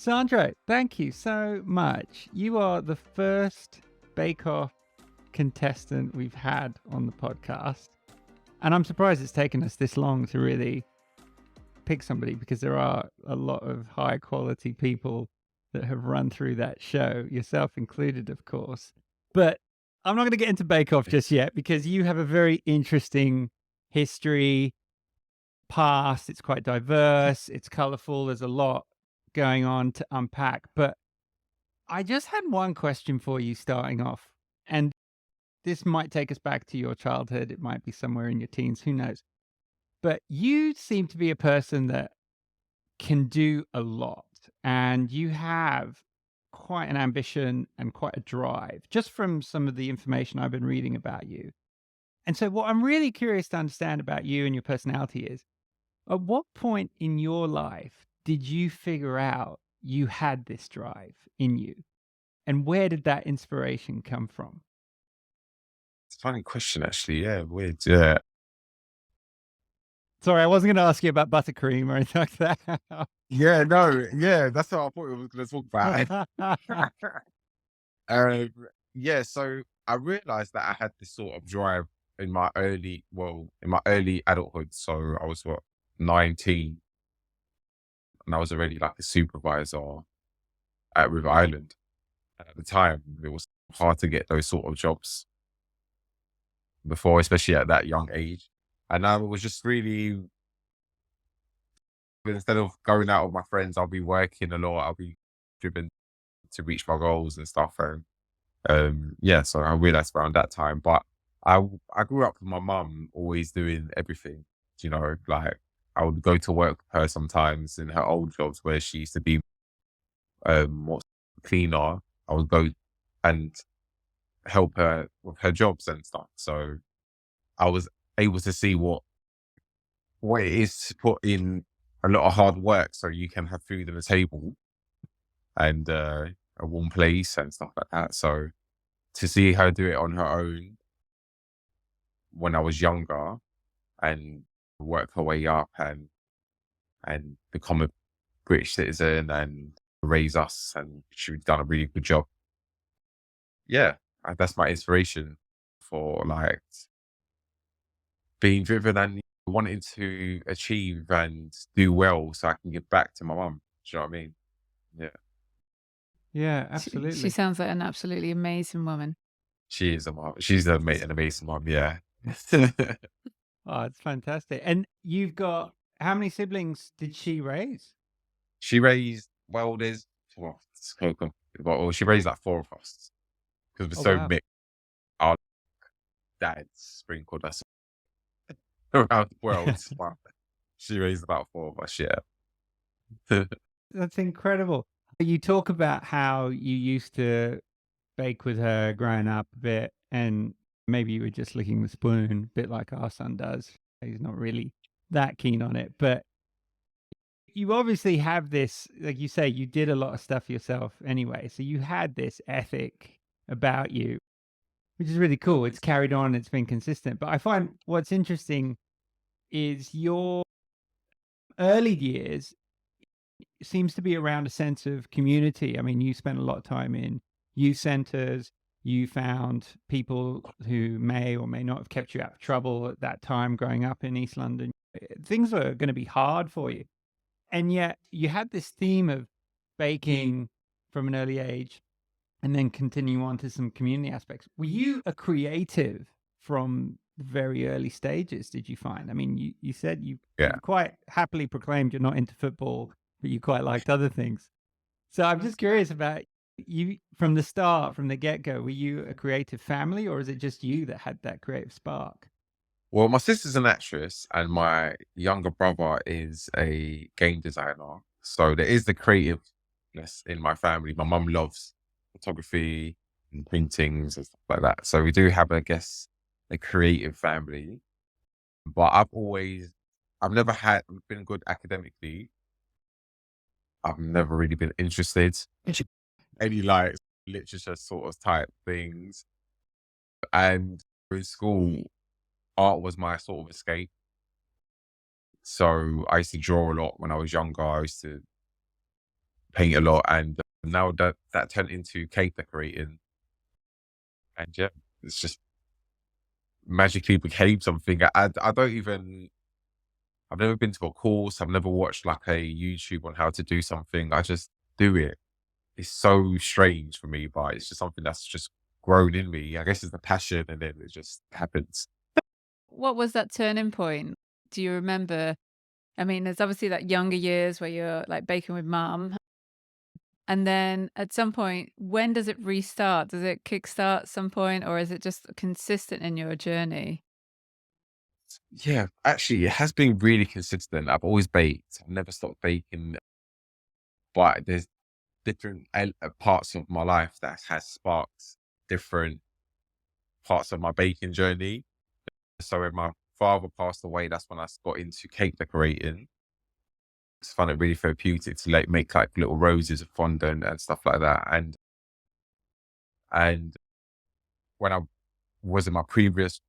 Sandro, thank you so much. You are the first Bake Off contestant we've had on the podcast. And I'm surprised it's taken us this long to really pick somebody, because there are a lot of high quality people that have run through that show, yourself included, of course. But I'm not going to get into Bake Off just yet, because you have a very interesting history, past. It's quite diverse, it's colorful, there's a lot going on to unpack. But I just had one question for you starting off. And this might take us back to your childhood, it might be somewhere in your teens, who knows? But you seem to be a person that can do a lot, and you have quite an ambition and quite a drive, just from some of the information I've been reading about you. And so, what I'm really curious to understand about you and your personality is, at what point in your life did you figure out you had this drive in you? And where did that inspiration come from? It's a funny question, actually. Yeah, weird. Yeah. Sorry, I wasn't going to ask you about buttercream or anything like that. Yeah, no, yeah, that's what I thought we were going to talk about. um, yeah, so I realized that I had this sort of drive in my early adulthood. So I was 19, and I was already like a supervisor at River Island. And at the time, it was hard to get those sort of jobs before, especially at that young age. And I was just really, instead of going out with my friends, I'll be working a lot. I'll be driven to reach my goals and stuff. And yeah, so I realized around that time. But I grew up with my mum always doing everything. Like I would go to work with her sometimes in her old jobs where she used to be what's cleaner. I would go and help her with her jobs and stuff. So I was able to see what it is to put in a lot of hard work so you can have food on the table and a warm place and stuff like that. So to see her do it on her own when I was younger and work her way up and become a British citizen and raise us, and she's done a really good job. Yeah, that's my inspiration for like being driven and wanting to achieve and do well so I can give back to my mum. Do you know what I mean? Yeah. Yeah, She absolutely. sounds like an absolutely amazing woman. She is a mom. She's an amazing mom. Yeah. Oh, it's fantastic. And you've got, how many siblings did she raise? She raised, well, there's, well, it's well, she raised like four of us because we're Oh, so wow. mixed. Our dads sprinkled us around the world. But she raised about four of us. Yeah. That's incredible. You talk about how you used to bake with her growing up a bit, and maybe you were just licking the spoon, a bit like our son does. He's not really that keen on it, but you obviously have this, like you say, you did a lot of stuff yourself anyway. So you had this ethic about you, which is really cool. It's carried on, it's been consistent. But I find what's interesting is your early years seems to be around a sense of community. I mean, you spent a lot of time in youth centers. You found people who may or may not have kept you out of trouble at that time growing up in East London. Things were going to be hard for you. And yet you had this theme of baking from an early age and then continue on to some community aspects. Were you a creative from the very early stages, did you find? I mean, you said you Yeah. quite happily proclaimed you're not into football, but you quite liked other things. So I'm just curious about you from the start, from the get-go. Were you a creative family, or is it just you that had that creative spark? Well, my sister's an actress and my younger brother is a game designer. So there is the creativeness in my family. My mum loves photography and paintings and stuff like that. So we do have, I guess, a creative family. But I've never been good academically. I've never really been interested in any like literature sort of type things. And in school, art was my sort of escape. So I used to draw a lot when I was younger. I used to paint a lot, and now that turned into cake decorating, and yeah, it's just magically became something. I don't even. I've never been to a course. I've never watched like a YouTube on how to do something. I just do it. It's so strange for me, but it's just something that's just grown in me. I guess it's the passion, and then it just happens. What was that turning point? Do you remember? I mean, there's obviously like younger years where you're like baking with mum. And then at some point, when does it restart? Does it kickstart some point, or is it just consistent in your journey? Yeah, actually, it has been really consistent. I've always baked. I've never stopped baking, but there's different parts of my life that has sparked different parts of my baking journey. So when my father passed away, that's when I got into cake decorating. I found it really therapeutic to like make like little roses of fondant and stuff like that. And when I was in my previous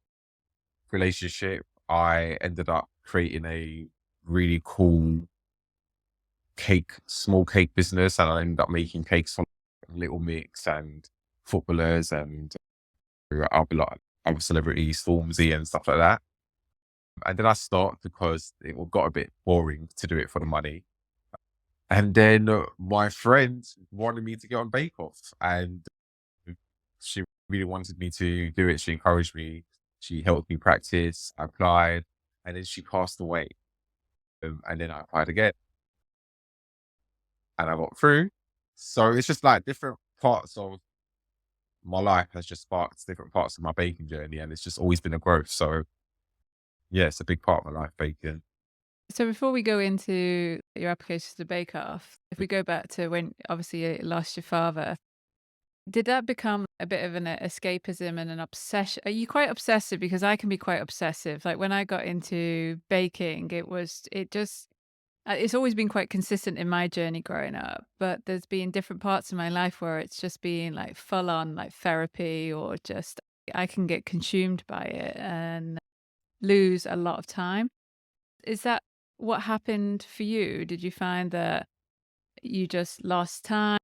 relationship, I ended up creating a really cool small cake business, and I ended up making cakes for Little Mix and footballers and other celebrities, Stormzy and stuff like that. And then I stopped because it got a bit boring to do it for the money. And then my friend wanted me to go on Bake Off, and she really wanted me to do it. She encouraged me. She helped me practice. I applied, and then she passed away. And then I applied again, and I got through. So it's just like different parts of my life has just sparked different parts of my baking journey, and it's just always been a growth. So yeah, it's a big part of my life, baking. So before we go into your applications to Bake Off, if we go back to when obviously you lost your father, did that become a bit of an escapism and an obsession? Are you quite obsessive? Because I can be quite obsessive. Like when I got into baking, it's always been quite consistent in my journey growing up, but there's been different parts of my life where it's just been like full on like therapy, or just I can get consumed by it and lose a lot of time. Is that what happened for you? Did you find that you just lost time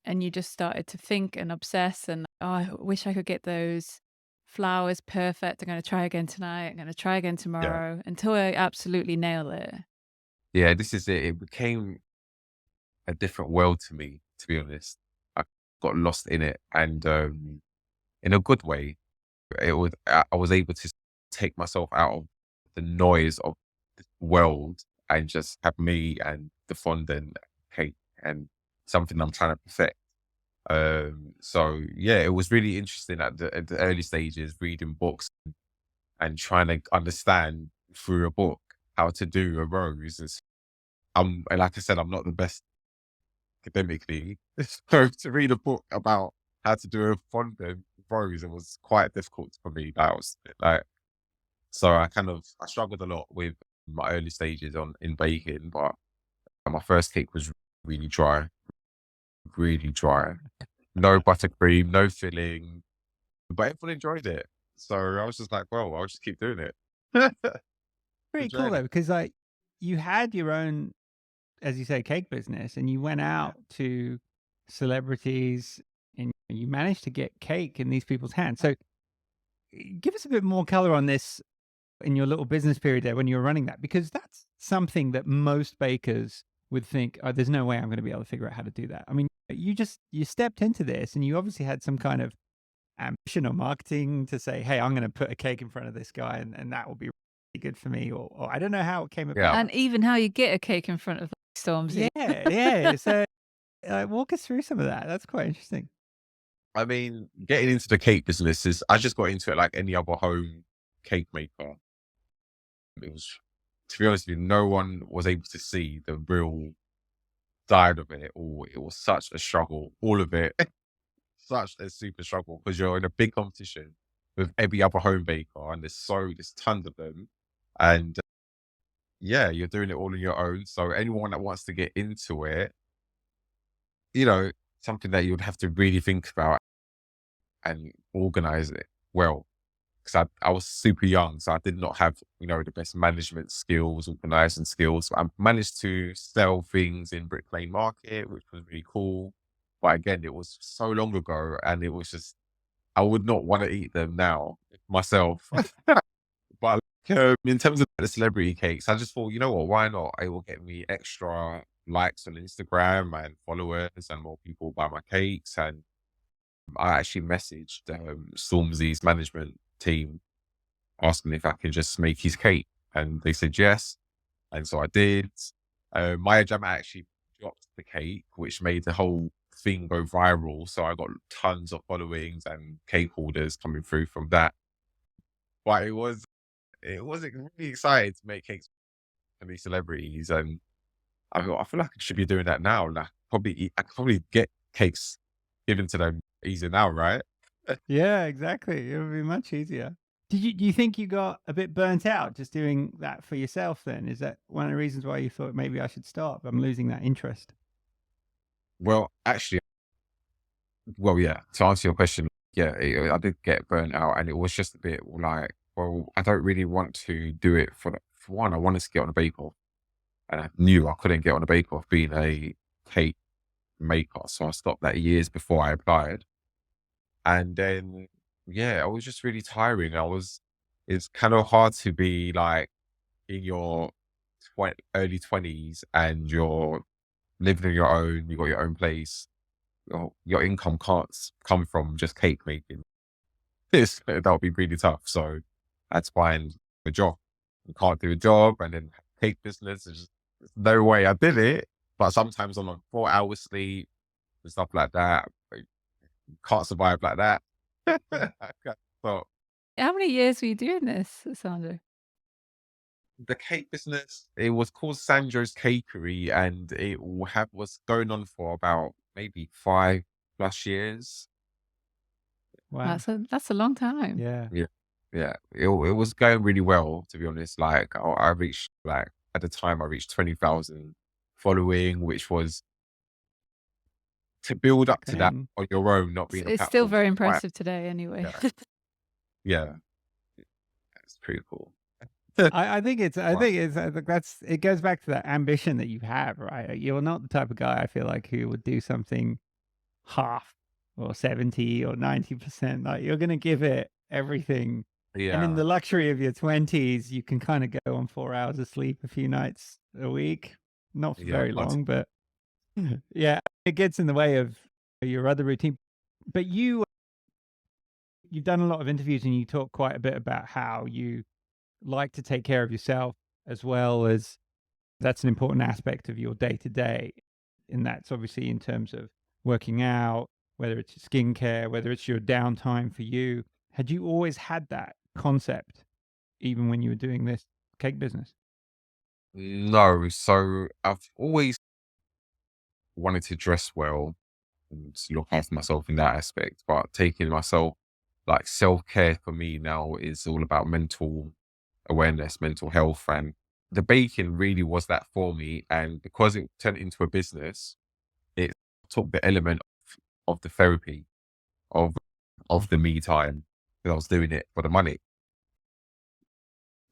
and you just started to think and obsess and, oh, I wish I could get those flowers perfect. I'm going to try again tonight. I'm going to try again Yeah. tomorrow until I absolutely nail it. Yeah, this is it. It became a different world to me, to be honest. I got lost in it, and in a good way. I was able to take myself out of the noise of the world and just have me and the fondant cake and something I'm trying to perfect. So yeah, it was really interesting at the early stages, reading books and trying to understand through a book how to do a rose. And like I said, I'm not the best academically. So to read a book about how to do a fondant rose, it was quite difficult for me. That was like, so I struggled a lot with my early stages in baking, but my first cake was really dry, really dry. No buttercream, no filling, but everyone enjoyed it. So I was just like, well, I'll just keep doing it. Pretty cool Enjoying though, it. because like you had your own, as you say, cake business, and you went out to celebrities, and you managed to get cake in these people's hands. So give us a bit more color on this in your little business period there when you were running that, because that's something that most bakers would think, oh, there's no way I'm going to be able to figure out how to do that. I mean, you stepped into this, and you obviously had some kind of ambition or marketing to say, hey, I'm going to put a cake in front of this guy, and that will be really good for me, or I don't know how it came Yeah. about. And even how you get a cake in front of Stormzy. Yeah. So walk us through some of that. That's quite interesting. I mean, getting into the cake business I just got into it like any other home cake maker. It was, to be honest with you, no one was able to see the real side of it, or it was such a struggle. All of it, such a super struggle, because you're in a big competition with every other home baker, and there's tons of them, and yeah, you're doing it all on your own. So anyone that wants to get into it, you know, something that you would have to really think about and organize it well. because I was super young, so I did not have, the best management skills, organizing skills. I managed to sell things in Brick Lane Market, which was really cool. But again, it was so long ago, and it was just, I would not want to eat them now myself. But in terms of the celebrity cakes, I just thought, you know what, why not? It will get me extra likes on Instagram and followers, and more people buy my cakes. And I actually messaged Stormzy's management team asking if I could just make his cake, and they said yes, and so I did. Maya Jama actually dropped the cake, which made the whole thing go viral. So I got tons of followings and cake orders coming through from that. But it was really exciting to make cakes for these celebrities, and I feel like I should be doing that now. Like, I could probably get cakes given to them easier now, right? Yeah, exactly. It would be much easier. Do you think you got a bit burnt out just doing that for yourself then? Is that one of the reasons why you thought maybe I should stop? I'm losing that interest. Well, actually, yeah. To answer your question, yeah, I did get burnt out, and it was just a bit like, well, I don't really want to do it for one. I wanted to get on a bake off, and I knew I couldn't get on a bake off being a cake maker, so I stopped that years before I applied. And then, yeah, it was just really tiring. It's kind of hard to be like in your early 20s, and you're living on your own, you got your own place. Your income can't come from just cake making. That would be really tough. So I had to find a job. You can't do a job and then cake business. There's no way I did it. But sometimes I'm on 4 hours sleep and stuff like that. Can't survive like that. So How many years were you doing this, Sandro? the cake business, it was called Sandro's Cakery, and was going on for about maybe 5+ years. Wow. That's a long time. Yeah. Yeah, yeah. It was going really well, to be honest. Like I reached, like, at the time I reached 20,000 following, which was, to build up to that Okay. on your own, not being a It's still platform. very impressive today anyway. Yeah, yeah, it's pretty cool. I Wow. think it goes back to that ambition that you have, right? You're not the type of guy I feel like who would do something half or 70 or 90%. Like you're going to give it everything. And in Yeah, the luxury of your 20s, you can kind of go on 4 hours of sleep a few nights a week. Not for yeah. very But long, but yeah, it gets in the way of your other routine. But you've done a lot of interviews and you talk quite a bit about how you like to take care of yourself as well as that's an important aspect of your day to day. And that's obviously in terms of working out, whether it's skincare, whether it's your downtime for you. Had you always had that concept, even when you were doing this cake business? no, so I've always wanted to dress well and to look after myself in that aspect, but taking myself, like, self-care for me now is all about mental awareness, mental health, and the baking really was that for me. And because it turned into a business, it took the element of the therapy, of the me time, because I was doing it for the money.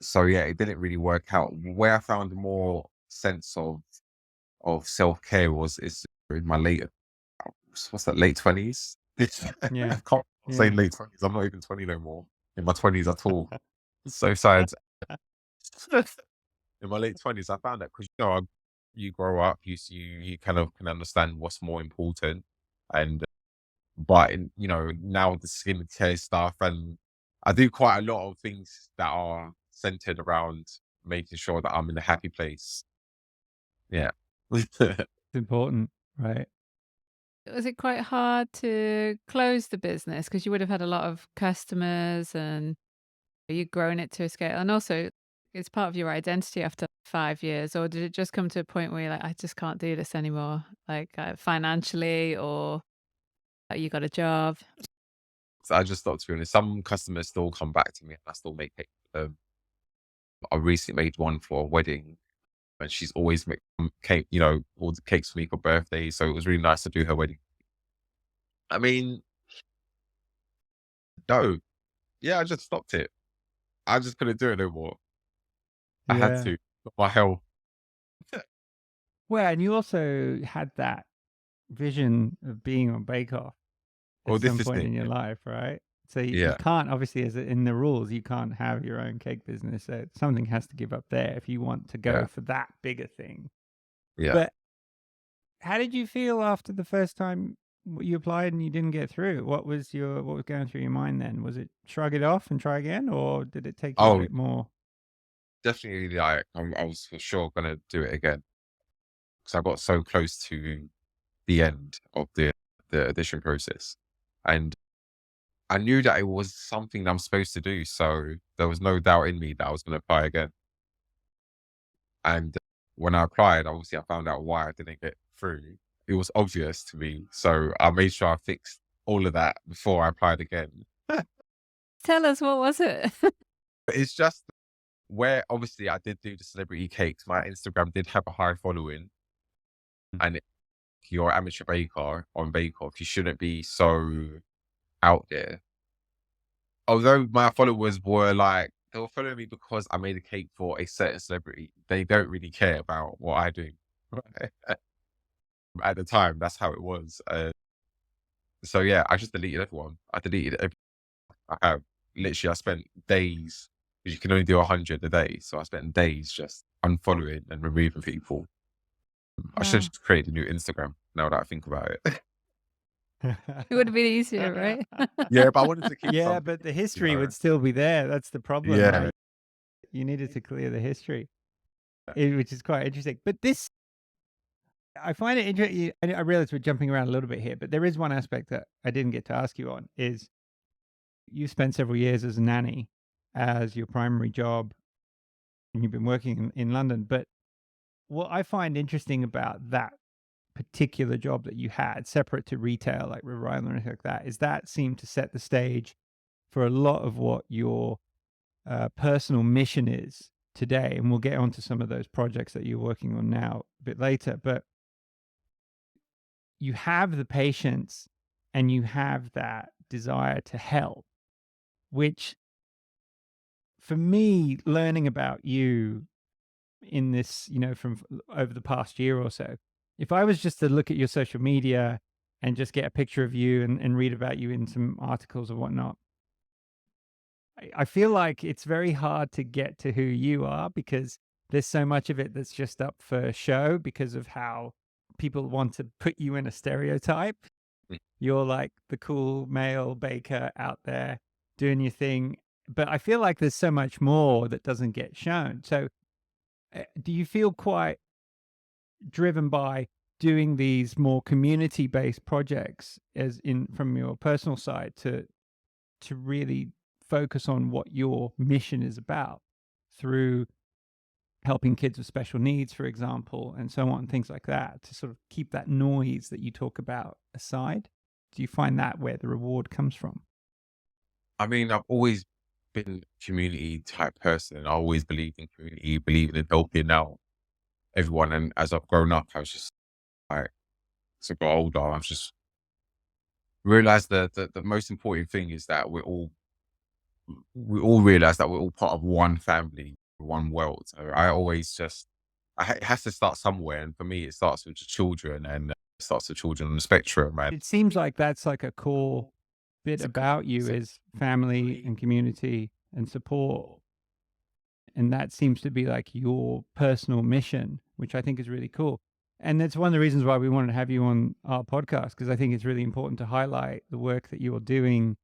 So yeah, it didn't really work out. Where I found more sense of self-care was is in my what's that, late 20s? I Yeah. can't say Yeah. late 20s. I'm not even 20 no more. In my 20s at all. So sad. In my late 20s, I found that because, you grow up, you kind of can understand what's more important. And, but now the skincare stuff, and I do quite a lot of things that are centered around making sure that I'm in a happy place. Yeah. It's important, right? Was it quite hard to close the business? Because you would have had a lot of customers and you'd grown it to a scale. And also, it's part of your identity after 5 years. Or did it just come to a point where you're like, I just can't do this anymore? Like financially, or you got a job? So I just thought, to be honest, some customers still come back to me, and I still make cake for them. I recently made one for a wedding, and she's always make cake, all the cakes for me for birthdays. So it was really nice to do her wedding. I mean, no, yeah, I just stopped it. I just couldn't do it no more. I had Yeah. to. My health. Well, and you also had that vision of being on Bake Off at Well, this some is point it. in your life, right? So you Yeah. can't, obviously, in the rules, you can't have your own cake business. So something has to give up there if you want to go Yeah. for that bigger thing. Yeah. But how did you feel after the first time you applied and you didn't get through? What was going through your mind then? Was it shrug it off and try again, or did it take you a Oh, bit more? definitely. Like, I was for sure gonna do it again because I got so close to the end of the audition process, and I knew that it was something that I'm supposed to do. So there was no doubt in me that I was gonna apply again. And when I applied, obviously I found out why I didn't get through. It was obvious to me, so I made sure I fixed all of that before I applied again. Tell us, what was it? But it's just where obviously I did do the celebrity cakes. My Instagram did have a high following, and if you're an amateur baker on Bake Off, you shouldn't be so out there. Although my followers were like, they were following me because I made a cake for a certain celebrity. They don't really care about what I do. At the time, that's how it was. So yeah, I just deleted everyone. I deleted every I have. Literally, I spent days, because you can only do 100 a day. So I spent days just unfollowing and removing people. I should Wow. just create a new Instagram now that I think about it. It would have been easier, right? Yeah, but I wanted to keep Yeah, something, but the you history know. would still be there. That's the problem, Yeah. right? You needed to clear the history, which is quite interesting. But this, I find it interesting. I realize we're jumping around a little bit here, but there is one aspect that I didn't get to ask you on is you spent several years as a nanny as your primary job, and you've been working in London. But what I find interesting about that particular job that you had, separate to retail, like River Island or anything like that, is that seemed to set the stage for a lot of what your personal mission is today. And we'll get onto some of those projects that you're working on now a bit later. But you have the patience and you have that desire to help, which for me, learning about you in this, from over the past year or so, if I was just to look at your social media and just get a picture of you and read about you in some articles or whatnot, I feel like it's very hard to get to who you are because there's so much of it that's just up for show because of how people want to put you in a stereotype. Mm. You're like the cool male baker out there doing your thing. But I feel like there's so much more that doesn't get shown. So do you feel quite driven by doing these more community-based projects as in from your personal side to really focus on what your mission is about through helping kids with special needs, for example, and so on, things like that, to sort of keep that noise that you talk about aside? Do you find that where the reward comes from? I mean, I've always been a community type person. I always believed in community, believing in helping out everyone. And as I've grown up, I was just like, as I got older, I've just realized that the most important thing is that we all realize that we're all part of one family, one world. So I always just, it has to start somewhere. And for me, it starts with the children, and it starts with children on the spectrum. And It seems like that's like a core bit it's a, about you it's a, is family and community and support. And that seems to be like your personal mission, which I think is really cool. And that's one of the reasons why we wanted to have you on our podcast, because I think it's really important to highlight the work that you're doing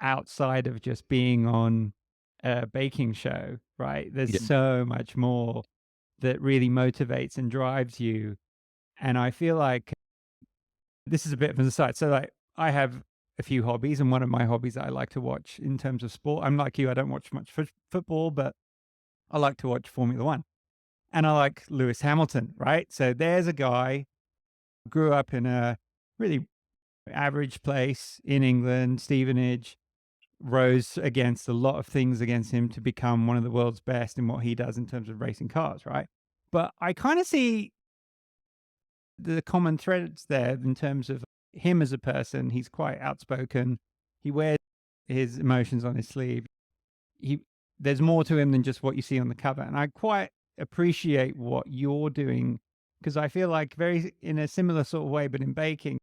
outside of just being on a baking show, right? There's yeah, so much more that really motivates and drives you. And I feel like this is a bit of an aside. So, like, I have a few hobbies, and one of my hobbies I like to watch in terms of sport. I'm like you, I don't watch much football, but I like to watch Formula One. And I like Lewis Hamilton, right? So there's a guy who grew up in a really average place in England, Stevenage, rose against a lot of things against him to become one of the world's best in what he does in terms of racing cars, right? But I kind of see the common threads there in terms of him as a person. He's quite outspoken. He wears his emotions on his sleeve. There's more to him than just what you see on the cover, and I quite appreciate what you're doing, because I feel like very in a similar sort of way, but in baking.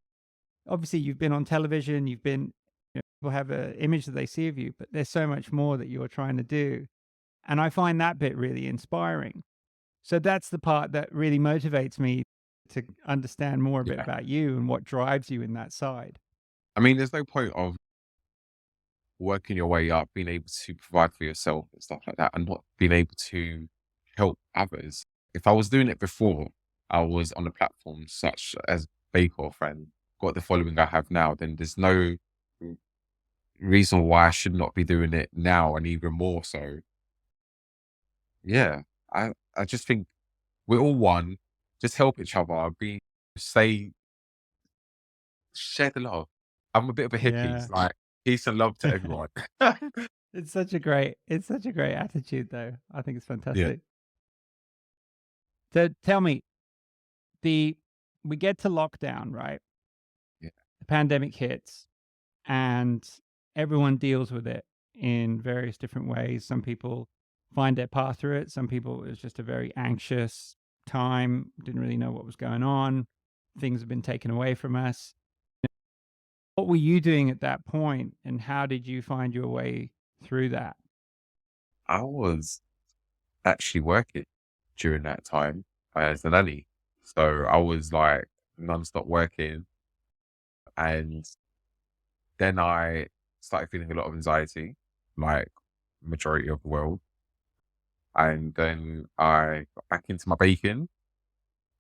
Obviously, you've been on television, you've been, people have an image that they see of you, but there's so much more that you're trying to do, and I find that bit really inspiring. So that's the part that really motivates me to understand more a bit Yeah. about you and what drives you in that side. I mean, there's no point of working your way up, being able to provide for yourself and stuff like that, and not being able to help others. If I was doing it before I was on a platform such as Bake Off and got the following I have now, then there's no reason why I should not be doing it now, and even more so. Yeah, I just think we're all one. Just help each other. Say, share the love. I'm a bit of a hippie. Yeah. It's like peace and love to everyone. It's such a great attitude, though. I think it's Yeah. fantastic. So tell me, we get to lockdown, right? Yeah. The pandemic hits, and everyone deals with it in various different ways. Some people find their path through it. Some people, it's just a very anxious time, didn't really know what was going on. Things have been taken away from us. What were you doing at that point, and how did you find your way through that? I was actually working during that time as a nanny. So I was like non-stop working, and then I started feeling a lot of anxiety, like majority of the world. And then I got back into my baking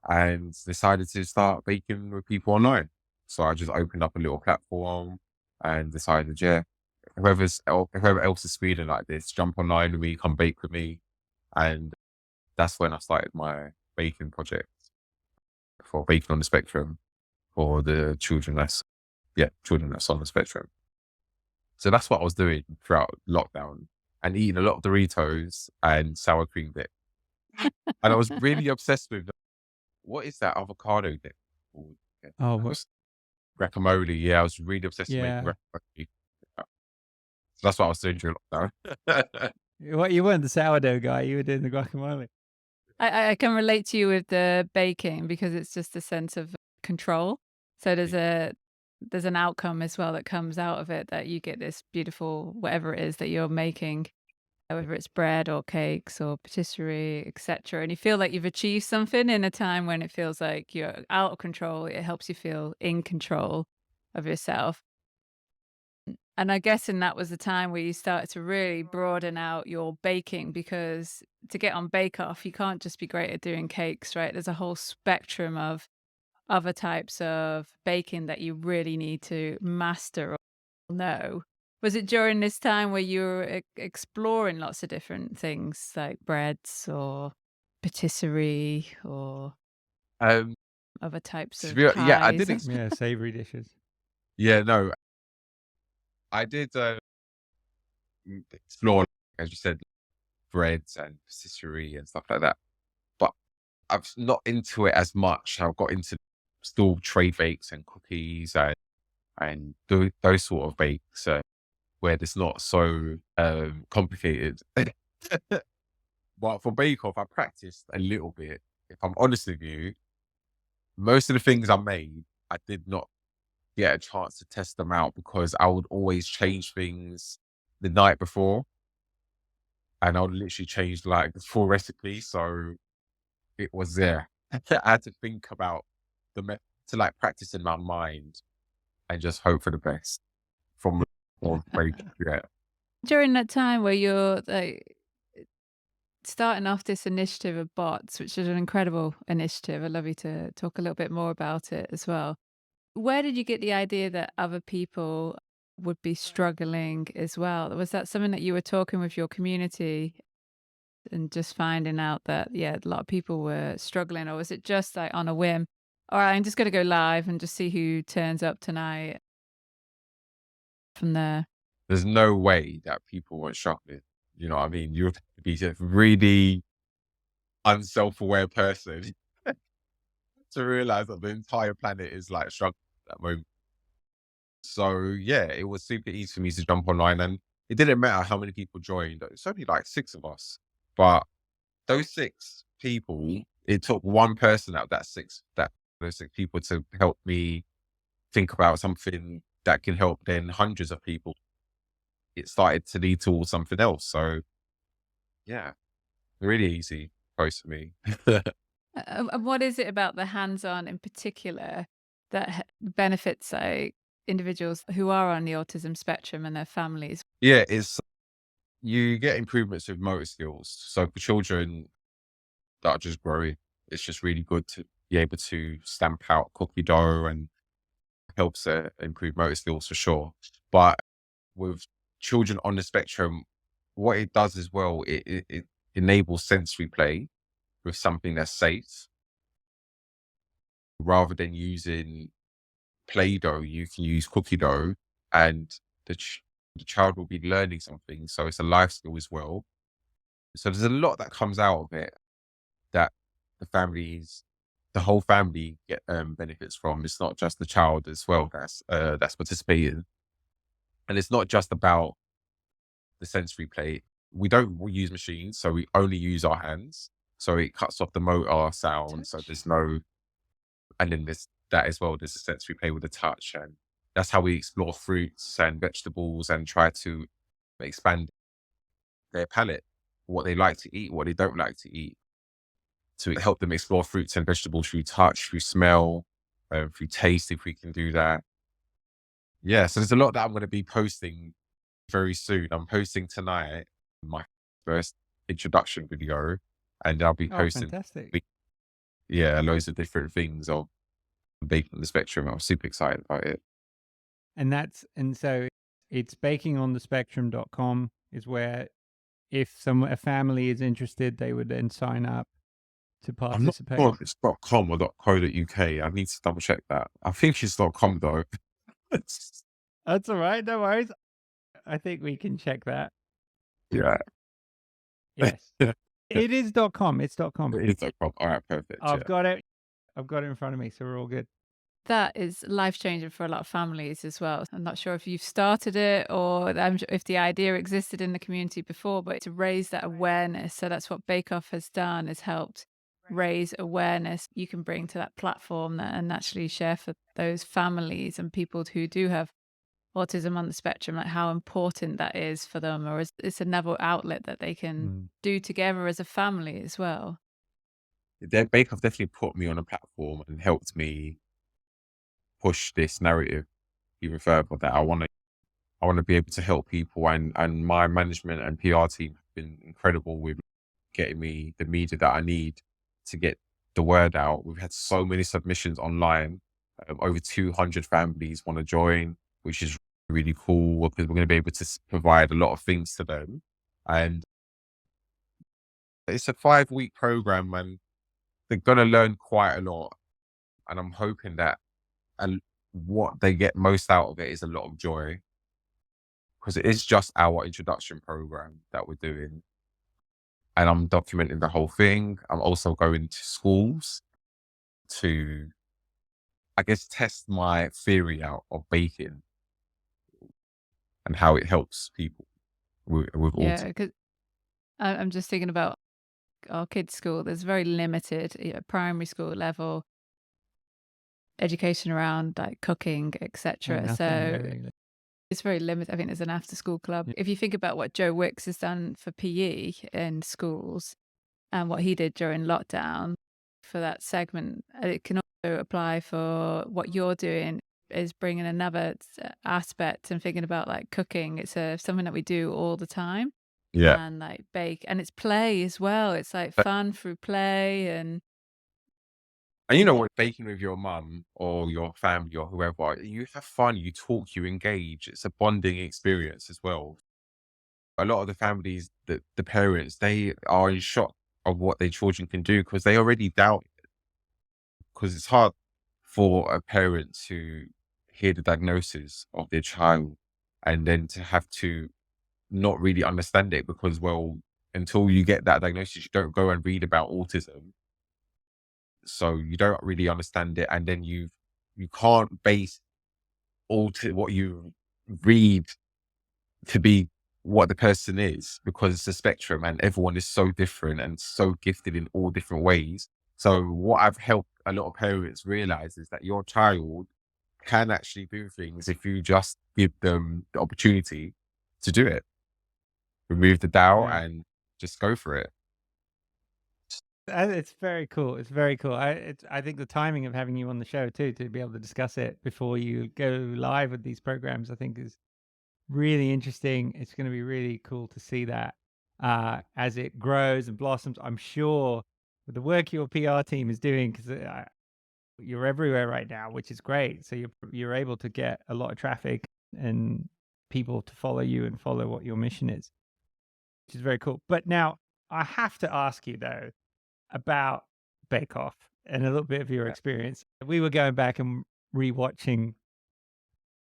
and decided to start baking with people online. So I just opened up a little platform and decided, yeah, whoever else is feeling like this, jump online with me, come bake with me. And that's when I started my baking project for Baking on the Spectrum for the children that's on the spectrum. So that's what I was doing throughout lockdown and eating a lot of Doritos and sour cream dip. And I was really obsessed with what is that avocado dip called? Oh, Guacamole. Yeah, I was really obsessed with making yeah. guacamole. So that's what I was doing during lockdown. What You weren't the sourdough guy. You were doing the guacamole. I can relate to you with the baking because it's just a sense of control. So there's an outcome as well that comes out of it, that you get this beautiful whatever it is that you're making, whether it's bread or cakes or patisserie, etc. And you feel like you've achieved something in a time when it feels like you're out of control. It helps you feel in control of yourself. And I guess in that was the time where you started to really broaden out your baking, because to get on Bake Off, you can't just be great at doing cakes, right? There's a whole spectrum of other types of baking that you really need to master or know. Was it during this time where you were exploring lots of different things like breads or patisserie or um, other types to of be, yeah, I pies? did. Yeah, savory dishes. Yeah, no, I did explore, as you said, breads and patisserie and stuff like that. But I'm not into it as much. I've got into still tray bakes and cookies and those sort of bakes where it's not so complicated. But for Bake Off, I practiced a little bit. If I'm honest with you, most of the things I made, I did not get a chance to test them out because I would always change things the night before, and I would literally change like the full recipe. So it was there. I had to think about to like practice in my mind and just hope for the best from very yeah. During that time where you're like starting off this initiative of bots, which is an incredible initiative. I'd love you to talk a little bit more about it as well. Where did you get the idea that other people would be struggling as well? Was that something that you were talking with your community and just finding out that, yeah, a lot of people were struggling? Or was it just like on a whim? All right, I'm just going to go live and just see who turns up tonight from there. There's no way that people weren't struggling. You know what I mean? You have to be a really unself-aware person to realize that the entire planet is like struggling at that moment. So yeah, it was super easy for me to jump online, and it didn't matter how many people joined. It's only like 6 of us, but those 6 people, it took one person out of those 6 people to help me think about something that can help then hundreds of people. It started to lead towards something else. So yeah, really easy post for me. And what is it about the hands-on in particular that benefits individuals who are on the autism spectrum and their families? Yeah, you get improvements with motor skills. So for children that are just growing, it's just really good to be able to stamp out cookie dough, and helps improve motor skills for sure. But with children on the spectrum, what it does as well, it enables sensory play with something that's safe. Rather than using Play-Doh, you can use cookie dough, and the child will be learning something. So it's a life skill as well. So there's a lot that comes out of it that the whole family get benefits from. It's not just the child as well that's participating, and it's not just about the sensory play. We don't use machines, so we only use our hands. So it cuts off the motor sound. So Touch. there's no, and then there's that as well. There's a sensory play with the touch, and that's how we explore fruits and vegetables and try to expand their palate, what they like to eat, what they don't like to eat, to help them explore fruits and vegetables through touch, through smell, through taste, if we can do that. Yeah, so there's a lot that I'm going to be posting very soon. I'm posting tonight my first introduction video, and I'll be Oh, posting, fantastic. yeah, loads of different things of baking on the spectrum. I'm super excited about it. And so it's bakingonthespectrum.com is where if a family is interested, they would then sign up to I'm not participate. sure if it's .com or .co.uk. I need to double check that. I think it's .com though. That's all right. No worries. I think we can check that. Yeah. Yes. It is .com. It's .com. It is .com. All right, perfect. I've Yeah. got it. I've got it in front of me, so we're all good. That is life-changing for a lot of families as well. I'm not sure if you've started it or if the idea existed in the community before, but to raise that awareness. So that's what Bake Off has done, is helped raise awareness you can bring to that platform and actually share for those families and people who do have autism on the spectrum, like how important that is for them, or it's another outlet that they can do together as a family as well. Bake Off definitely put me on a platform and helped me push this narrative even further, that I want to be able to help people, and my management and PR team have been incredible with getting me the media that I need to get the word out. We've had so many submissions online. Over 200 families want to join, which is really cool because we're going to be able to provide a lot of things to them. And it's a 5-week program, and they're going to learn quite a lot. And I'm hoping that what they get most out of it is a lot of joy, because it is just our introduction program that we're doing. And I'm documenting the whole thing. I'm also going to schools to, I guess, test my theory out of baking and how it helps people with Yeah, autism. because I'm just thinking about our kids' school. There's very limited, primary school level education around like cooking, etc. Nothing So really. it's very limited. I think there's an after-school club. Yeah. If you think about what Joe Wicks has done for PE in schools and what he did during lockdown for that segment, it can also apply for what you're doing, is bringing another aspect and thinking about like cooking. It's something that we do all the time. Yeah. And like bake, and it's play as well. It's like fun through play. And you know what, baking with your mum or your family or whoever, you have fun, you talk, you engage. It's a bonding experience as well. A lot of the families, the parents, they are in shock of what their children can do because they already doubt it. Because it's hard for a parent to hear the diagnosis of their child and then to have to not really understand it, because, well, until you get that diagnosis, you don't go and read about autism. So you don't really understand it. And then you can't base alter what you read to be what the person is, because it's a spectrum and everyone is so different and so gifted in all different ways. So what I've helped a lot of parents realize is that your child can actually do things if you just give them the opportunity to do it. Remove the doubt Yeah. and just go for it. It's very cool. It's very cool. I think the timing of having you on the show too, to be able to discuss it before you go live with these programs, I think is really interesting. It's going to be really cool to see that as it grows and blossoms. I'm sure with the work your PR team is doing, because you're everywhere right now, which is great. So you're able to get a lot of traffic and people to follow you and follow what your mission is, which is very cool. But now I have to ask you though about Bake Off and a little bit of your experience. We were going back and rewatching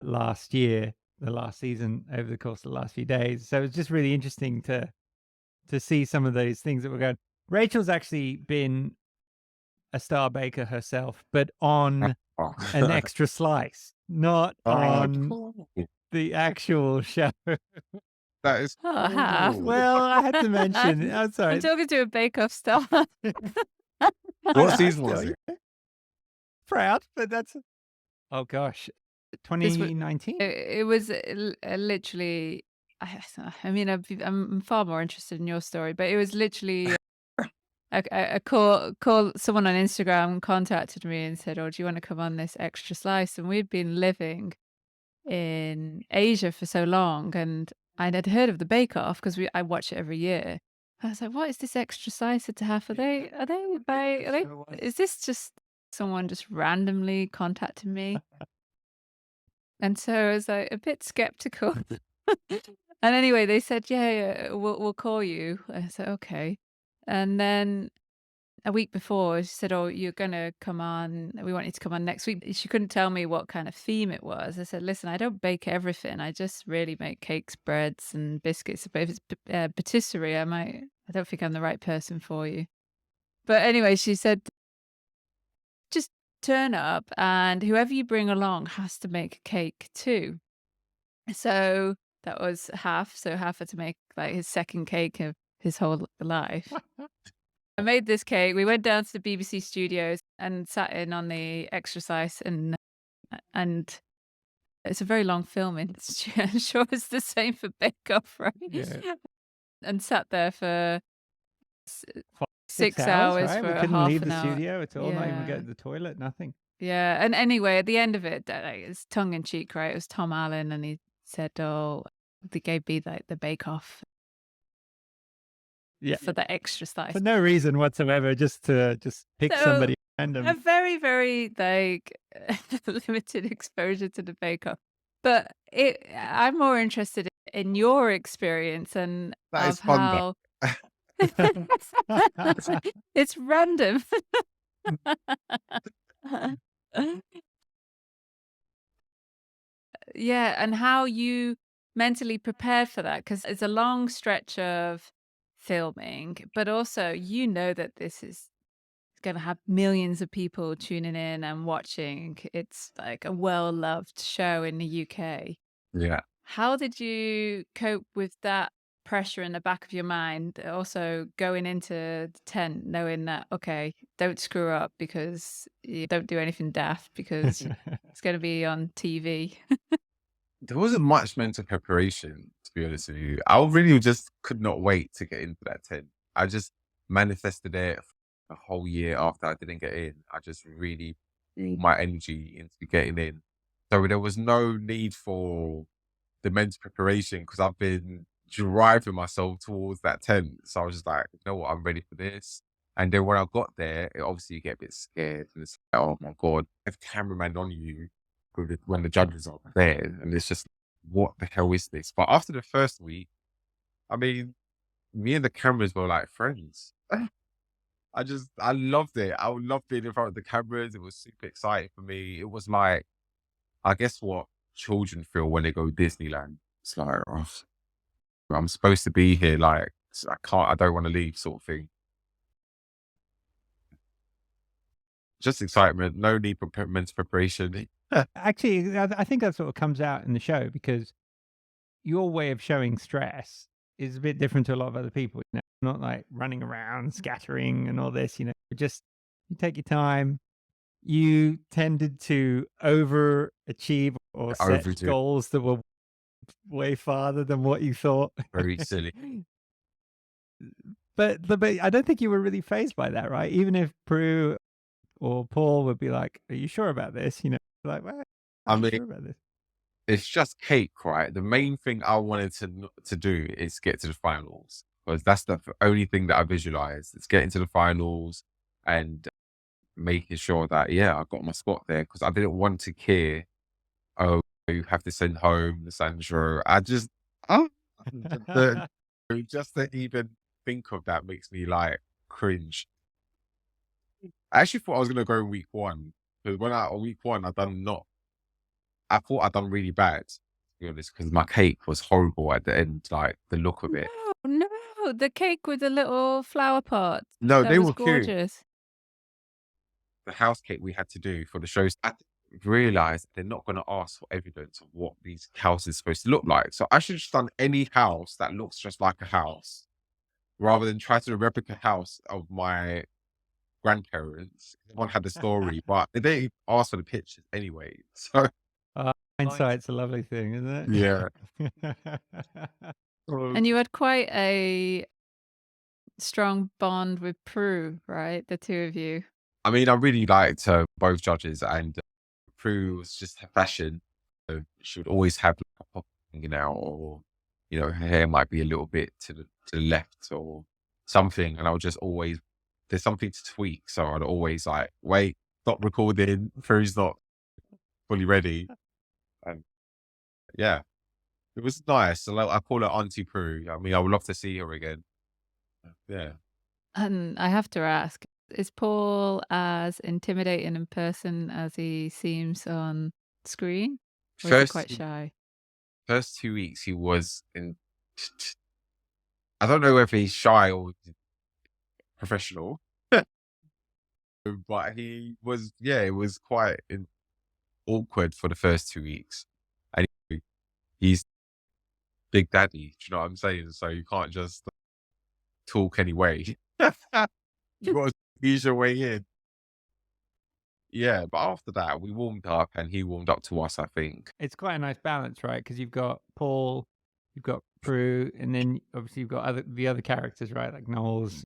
last year, the last season, over the course of the last few days. So it's just really interesting to see some of those things that were going. Rachel's actually been a star baker herself, but on Oh. an extra slice, not on Cool. the actual show. That is Oh, half. cool. Well, I had to mention. I'm sorry. I'm talking to a Bake Off star. What season was it? Proud, but that's oh gosh, 2019. It was literally. I mean, I'm far more interested in your story, but it was literally a call. Someone on Instagram contacted me and said, "Oh, do you want to come on this extra slice?" And we'd been living in Asia for so long, and I had heard of the Bake Off because I watch it every year. I was like, "What is this extra slice at half? Is this just someone just randomly contacting me?" And so I was like a bit skeptical. And anyway, they said, yeah, we'll call you. I said, okay. And then a week before, she said, oh, you're going to come on. We want you to come on next week. She couldn't tell me what kind of theme it was. I said, listen, I don't bake everything. I just really make cakes, breads, and biscuits. But if it's patisserie, I don't think I'm the right person for you. But anyway, she said, just turn up and whoever you bring along has to make a cake too. So that was half. So half had to make like his second cake of his whole life. I made this cake. We went down to the BBC studios and sat in on the extra slice, and it's a very long filming. I'm sure it's the same for Bake Off, right? Yeah. And sat there for 6 hours, hours right? for We couldn't half leave an the hour. studio at all, not even go Yeah. to the toilet, nothing. Yeah, and anyway, at the end of it, it's tongue in cheek, right? It was Tom Allen, and he said, "Oh, they gave me like the Bake Off Yeah, for the extra slice." for no reason whatsoever, just to pick So, somebody a random. very, very like limited exposure to the Bake Off. But I'm more interested in your experience and That is of fun, though. how it's random. Yeah, and how you mentally prepared for that, because it's a long stretch of filming, but also you know that this is going to have millions of people tuning in and watching. It's like a well-loved show in the UK. Yeah. How did you cope with that pressure in the back of your mind? Also going into the tent knowing that, okay, don't screw up because you don't do anything daft because it's going to be on TV. There wasn't much mental preparation, to be honest with you. I really just could not wait to get into that tent. I just manifested it a whole year after I didn't get in. I just really all my energy into getting in. So there was no need for the mental preparation because I've been driving myself towards that tent. So I was just like, you know what, I'm ready for this. And then when I got there, obviously you get a bit scared and it's like, oh my God, if cameraman on you when the judges are there, and it's just, what the hell is this? But after the first week, I mean, me and the cameras were like friends. I loved it. I loved being in front of the cameras. It was super exciting for me. It was like, I guess what children feel when they go Disneyland. It's like, oh, I'm supposed to be here. Like, I don't want to leave, sort of thing. Just excitement. No need for mental preparation. Actually, I think that sort of comes out in the show because your way of showing stress is a bit different to a lot of other people. You know, not like running around, scattering, and all this. You know, just you take your time. You tended to overachieve or set Overdo it. goals that were way farther than what you thought. Very silly. But I don't think you were really phased by that, right? Even if Prue or Paul would be like, "Are you sure about this?" You know, like, "Well, I are you mean, sure about this?" it's just cake, right? The main thing I wanted to do is get to the finals because that's the only thing that I visualized. It's getting to the finals and making sure that yeah, I got my spot there because I didn't want to care. Oh, you have to send home the Sandro. I just oh, the, just to even think of that makes me like cringe. I actually thought I was gonna go week one because when I on week one I thought I'd done really bad, to be honest, because my cake was horrible at the end, like the look of it. No, no, the cake with the little flower pot. No, That they was were cute. gorgeous. The house cake we had to do for the shows, I realized they're not going to ask for evidence of what these houses supposed to look like. So I should have just done any house that looks just like a house rather than try to replica house of my grandparents. Everyone had the story, but they didn't even ask for the pictures anyway. So Hindsight's a lovely thing, isn't yeah. it? And you had quite a strong bond with Prue, right? The two of you. I mean, I really liked both judges, and Prue was just her fashion. She would always have like, a pop hanging out, or you know, her hair might be a little bit to the left or something, and I would just always there's something to tweak, so I'd always like wait, stop recording. Prue's not fully ready, and yeah, it was nice. So, like, I call her Auntie Prue. I mean, I would love to see her again. Yeah. And I have to ask, is Paul as intimidating in person as he seems on screen? Or is he First quite shy? first 2 weeks he was in. I don't know if he's shy or professional, but he was, yeah, it was quite awkward for the first 2 weeks. And he's Big Daddy, do you know what I'm saying? So you can't just talk anyway. You got to ease your way in. Yeah, but after that, we warmed up and he warmed up to us, I think. It's quite a nice balance, right? Because you've got Paul, you've got Prue, and then obviously you've got the other characters, right? Like Knowles.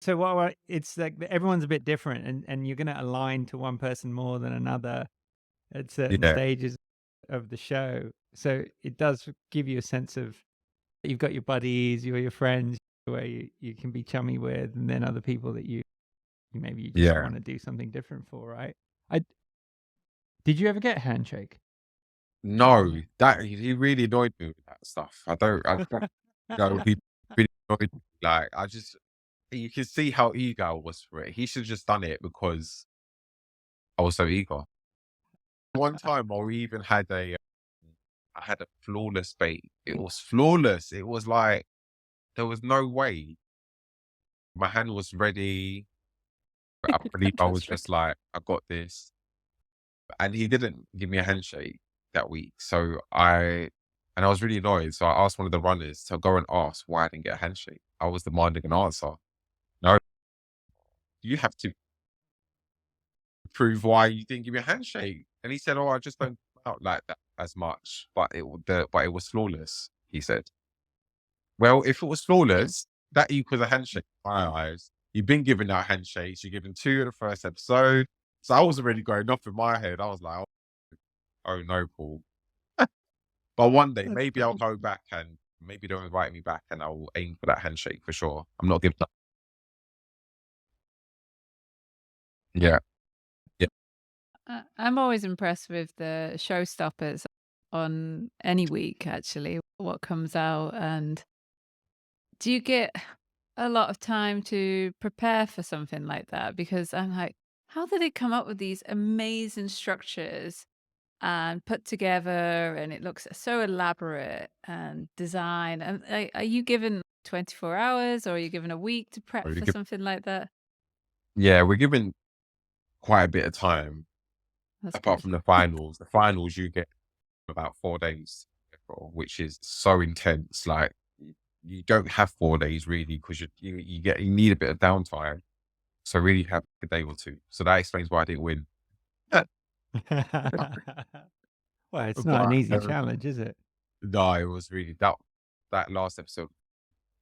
So it's like everyone's a bit different, and you're gonna align to one person more than another at certain Yeah, stages of the show. So it does give you a sense of you've got your buddies, your friends, where you can be chummy with, and then other people that maybe you just yeah. want to do something different for, right? I Did you ever get handshake? No, that he really annoyed me with that stuff. I don't know, he really annoyed me. Like, I just, you can see how eager I was for it. He should have just done it because I was so eager. One time I even had I had a flawless bait. It was flawless. It was like, there was no way. My hand was ready. I believe I was That's right. just like, I got this. And he didn't give me a handshake that week. And I was really annoyed. So I asked one of the runners to go and ask why I didn't get a handshake. I was demanding an answer. No, you have to prove why you didn't give me a handshake. And he said, "Oh, I just don't come out like that as much." But it was flawless. He said, "Well, if it was flawless, that equals a handshake in my eyes. You've been giving out handshakes. You're giving two in the first episode." So I was already going off in my head. I was like, "Oh no, Paul." But one day, That's maybe I'll go back and maybe they'll invite me back, and I will aim for that handshake for sure. I'm not giving up. Yeah, yeah, I'm always impressed with the showstoppers on any week, actually, what comes out. And do you get a lot of time to prepare for something like that? Because I'm like, how do they come up with these amazing structures and put together, and it looks so elaborate and design? And are you given 24 hours, or are you given a week to prep really for good. something like that? Yeah, we're given quite a bit of time. That's apart good. from the finals you get about 4 days, which is so intense. Like you don't have 4 days really because you need a bit of downtime. So really you have a day or two. So that explains why I didn't win. Well, it's not an But easy challenge, is it? no, it was really that last episode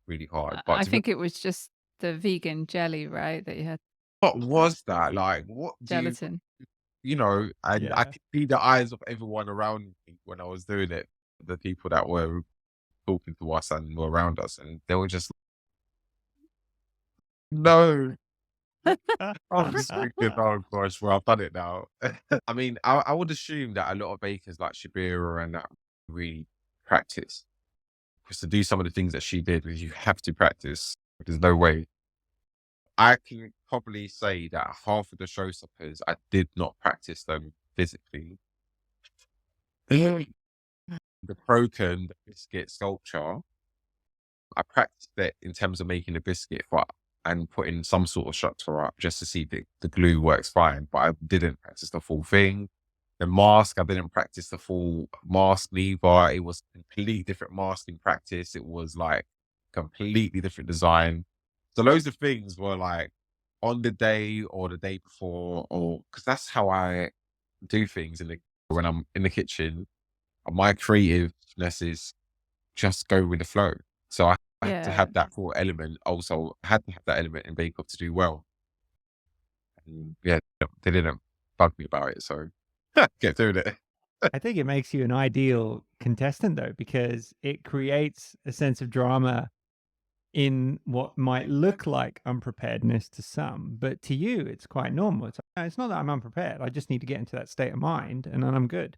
really hard. But I to be think it was just the vegan jelly, right? That you had what was that? Like what do you gelatin. and I Yeah. could see the eyes of everyone around me when I was doing it, the people that were talking to us and were around us, and they were just no. I was thinking, oh gosh, well I've done it now. I mean, I would assume that a lot of bakers like Shabira and that really practice. Because to do some of the things that she did, you have to practice. There's no way. I can probably say that half of the showstoppers, I did not practice them physically. The croquant, the biscuit sculpture, I practiced it in terms of making a biscuit and putting some sort of structure up just to see if the glue works fine. But I didn't practice the full thing. The mask, I didn't practice the full mask neither. It was completely different masking practice. It was like completely different design. So loads of things were like on the day or the day before, or because that's how I do things when I'm in the kitchen. My creativeness is just go with the flow. So I had to Yeah. have that core element. Also, I had to have that element in Bake Off to do well. And yeah, they didn't bug me about it. So get doing it. I think it makes you an ideal contestant, though, because it creates a sense of drama in what might look like unpreparedness to some, but to you, it's quite normal. It's not that I'm unprepared. I just need to get into that state of mind, and then I'm good.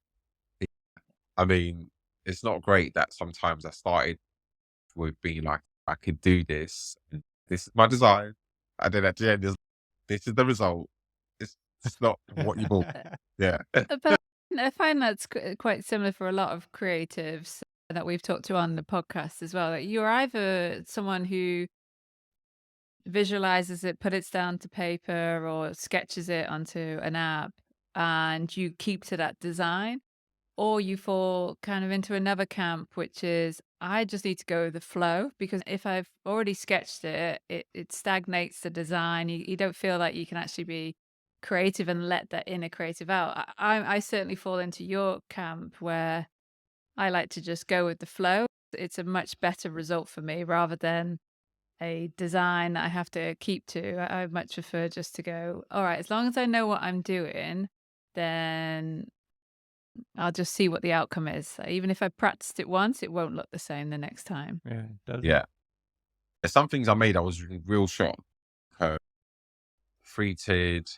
I mean, it's not great that sometimes I started with being like, I could do this. And this is my design. And then at the end, this is the result. It's not what you bought. Yeah. But I find that's quite similar for a lot of creatives that we've talked to on the podcast as well. Like you're either someone who visualizes it, put it down to paper, or sketches it onto an app, and you keep to that design, or you fall kind of into another camp, which is I just need to go with the flow because if I've already sketched it, it stagnates the design. You don't feel like you can actually be creative and let that inner creative out. I certainly fall into your camp where I like to just go with the flow. It's a much better result for me rather than a design that I have to keep to. I much prefer just to go, all right, as long as I know what I'm doing, then I'll just see what the outcome is. Even if I practiced it once, it won't look the same the next time. Yeah, it doesn't. Yeah. There's some things I made I was real shocked. Free-tiered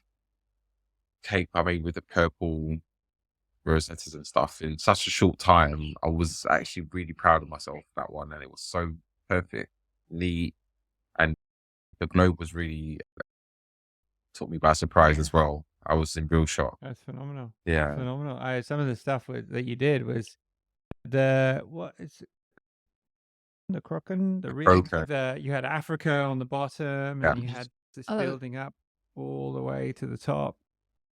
cake I made with the purple rosettes and stuff in such a short time. I was actually really proud of myself for that one. And it was so perfect, neat. And the globe was really took me by surprise as well. I was in real shock. That's phenomenal. Yeah. Phenomenal. Some of the stuff that you did was what is it? The croquant, the ring. Croquant. You had Africa on the bottom, Yeah. and you had this Oh, building up all the way to the top.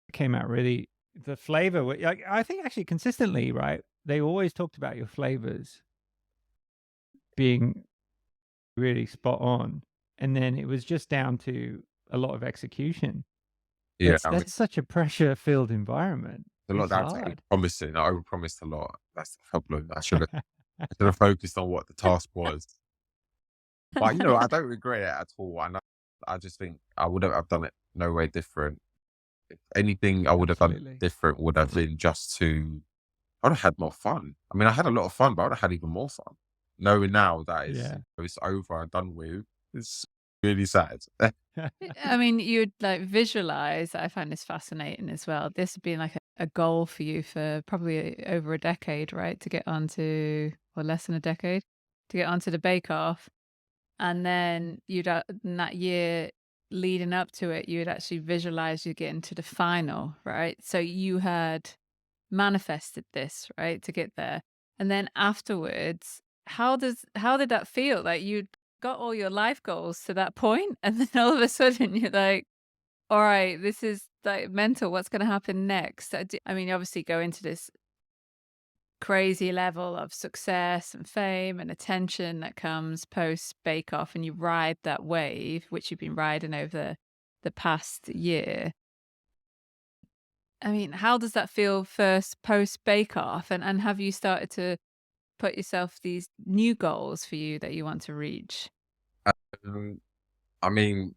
It came out really. The flavor, like I think, actually consistently, right? They always talked about your flavors being really spot on, and then it was just down to a lot of execution. Yeah. That's such a pressure-filled environment. A lot It's down to hard. promising. I overpromised a lot. That's the problem. I should have focused on what the task was. But I don't regret it at all. And I just think I would have done it no way different. If anything I would have done Absolutely. different would have been I would have had more fun. I mean, I had a lot of fun, but I would have had even more fun. Knowing now that Yeah. it's over and done with, it's really sad. I mean, you'd like visualize. I find this fascinating as well. This had been like a goal for you for probably over a decade, right? To get onto, or less than a decade, to get onto the Bake Off. And then in that year leading up to it, you had actually visualized you getting to the final, right? So you had manifested this, right, to get there. And then afterwards, how did that feel? Like you'd got all your life goals to that point, and then all of a sudden you're like, all right, this is like mental. What's going to happen next? I mean, obviously go into this crazy level of success and fame and attention that comes post Bake Off, and you ride that wave, which you've been riding over the past year. I mean, how does that feel first post Bake Off? And have you started to put yourself these new goals for you that you want to reach? Um, I mean,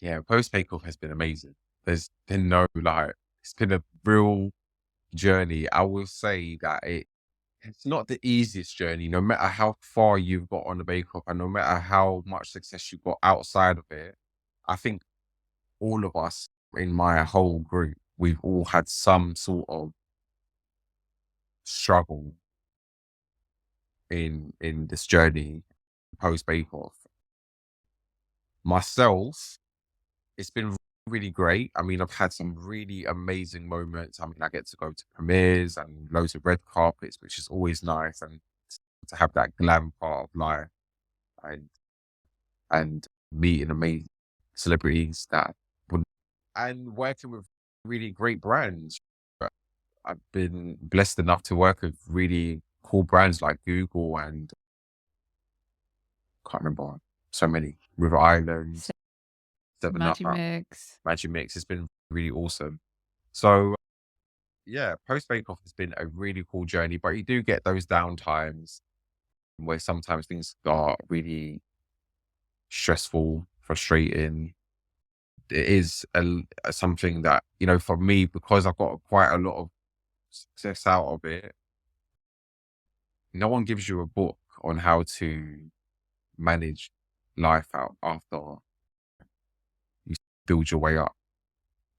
yeah, post Bake Off has been amazing. There's been no like, it's been a real journey. I will say that it's not the easiest journey, no matter how far you've got on the Bake Off and no matter how much success you've got outside of it. I think all of us in my whole group, we've all had some sort of struggle in this journey post Bake Off. Myself, it's been really great. I mean, I've had some really amazing moments. I mean, I get to go to premieres and loads of red carpets, which is always nice, and to have that glam part of life and meeting amazing celebrities that would, and working with really great brands. But I've been blessed enough to work with really cool brands like Google and can't remember so many, River Islands, Seven Up, Magic Mix. Magic Mix. Has been really awesome. So yeah, post Bake Off has been a really cool journey, but you do get those down times where sometimes things are really stressful, frustrating. It is something that, you know, for me, because I've got quite a lot of success out of it, no one gives you a book on how to manage life out after you build your way up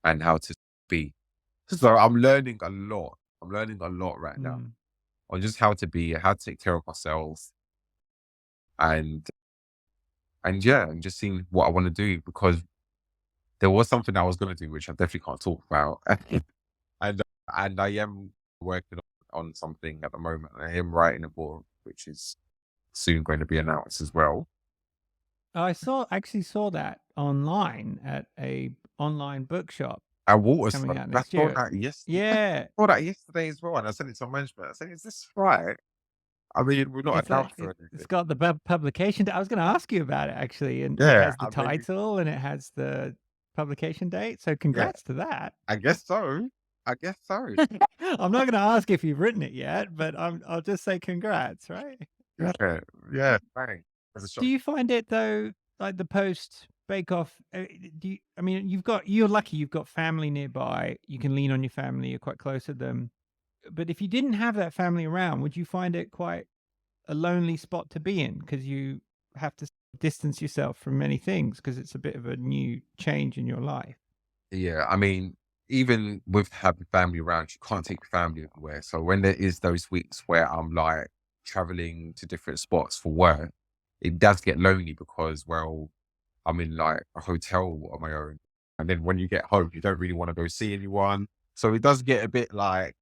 and how to be. So I'm learning a lot. I'm learning a lot right now on just how to be, how to take care of ourselves, and yeah, and just seeing what I want to do, because there was something I was going to do which I definitely can't talk about, and I am working on something at the moment. I am writing a book which is soon going to be announced as well. I actually saw that online at a online bookshop And Water's coming out I next saw year. that yesterday. Yeah, I saw that yesterday as well, and I sent it to management. I said, "Is this right?" I mean, we're not it's like announced or it's anything. got the publication. I was going to ask you about it actually, and it Yeah, has the I mean, title and it has the publication date. So yeah, congrats to that. I guess so. I guess so. I'm not going to ask if you've written it yet, but I'll just say congrats, right? Yeah, yeah, thanks. That's a Do shock. you find it though, like the post Bake Off? I mean, you're lucky. You've got family nearby. You can lean on your family. You're quite close to them. But if you didn't have that family around, would you find it quite a lonely spot to be in because you have to distance yourself from many things because it's a bit of a new change in your life? Yeah, I mean, even with having family around, you can't take your family everywhere. So when there is those weeks where I'm like traveling to different spots for work, it does get lonely because, well, I'm in like a hotel on my own. And then when you get home, you don't really want to go see anyone. So it does get a bit like,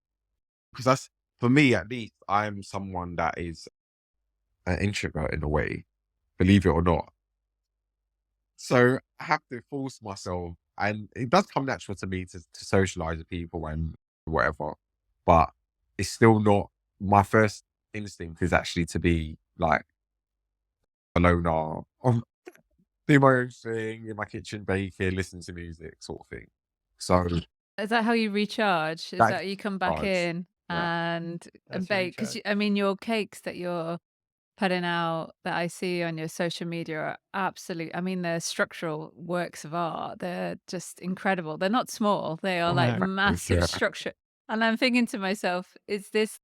because that's, for me at least, I'm someone that is an introvert in a way, believe it or not. So I have to force myself, and it does come natural to me to socialize with people and whatever, but it's still not, my first instinct is actually to be like a loner, do my own thing in my kitchen, baking, listen to music, sort of thing. So Is that how you recharge? Is that that you come back charge, in yeah, and That's your bake? Because recharge. I mean, your cakes that you're putting out that I see on your social media are absolute. I mean, they're structural works of art. They're just incredible. They're not small. They are I like know. massive yeah, structure. And I'm thinking to myself, is this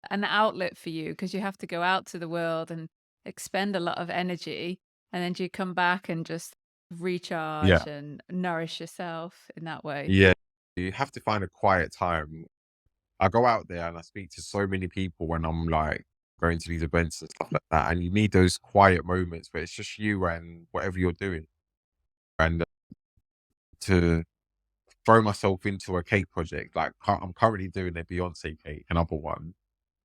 an outlet for you? Because you have to go out to the world and expend a lot of energy, and then do you come back and just yeah, recharge and nourish yourself in that way? yeah. You have to find a quiet time. I go out there and I speak to so many people when I'm like going to these events and stuff like that. And you need those quiet moments where it's just you and whatever you're doing. And to throw myself into a cake project, like I'm currently doing a Beyonce cake, another one,